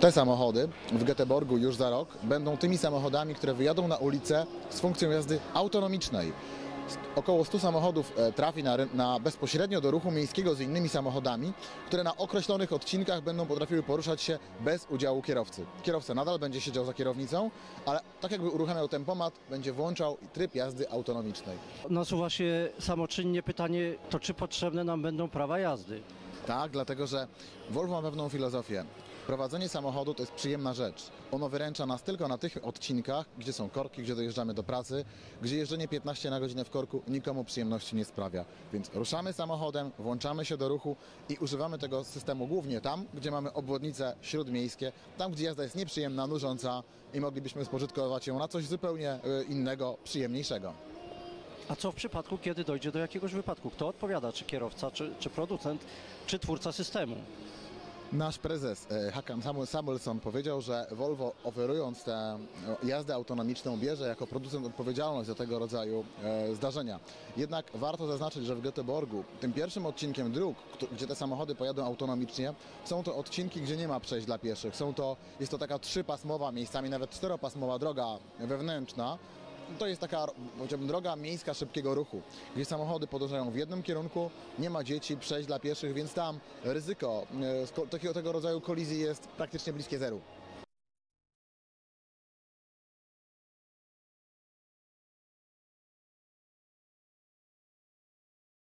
te samochody w Göteborgu już za rok będą tymi samochodami, które wyjadą na ulicę z funkcją jazdy autonomicznej. Około 100 samochodów trafi bezpośrednio do ruchu miejskiego z innymi samochodami, które na określonych odcinkach będą potrafiły poruszać się bez udziału kierowcy. Kierowca nadal będzie siedział za kierownicą, ale tak jakby uruchamiał tempomat, będzie włączał tryb jazdy autonomicznej. Nasuwa się samoczynnie pytanie, to czy potrzebne nam będą prawa jazdy? Tak, dlatego że Volvo ma pewną filozofię. Prowadzenie samochodu to jest przyjemna rzecz. Ono wyręcza nas tylko na tych odcinkach, gdzie są korki, gdzie dojeżdżamy do pracy, gdzie jeżdżenie 15 na godzinę w korku nikomu przyjemności nie sprawia. Więc ruszamy samochodem, włączamy się do ruchu i używamy tego systemu głównie tam, gdzie mamy obwodnice śródmiejskie, tam gdzie jazda jest nieprzyjemna, nużąca i moglibyśmy spożytkować ją na coś zupełnie innego, przyjemniejszego. A co w przypadku, kiedy dojdzie do jakiegoś wypadku? Kto odpowiada? Czy kierowca, czy producent, czy twórca systemu? Nasz prezes Håkan Samuelsson powiedział, że Volvo, oferując tę jazdę autonomiczną, bierze jako producent odpowiedzialność za tego rodzaju zdarzenia. Jednak warto zaznaczyć, że w Göteborgu tym pierwszym odcinkiem dróg, gdzie te samochody pojadą autonomicznie, są to odcinki, gdzie nie ma przejść dla pieszych. Jest to taka 3-pasmowa, miejscami nawet 4-pasmowa droga wewnętrzna. To jest taka, powiedziałbym, droga miejska szybkiego ruchu, gdzie samochody podążają w jednym kierunku, nie ma dzieci, przejść dla pieszych, więc tam ryzyko tego rodzaju kolizji jest praktycznie bliskie zeru.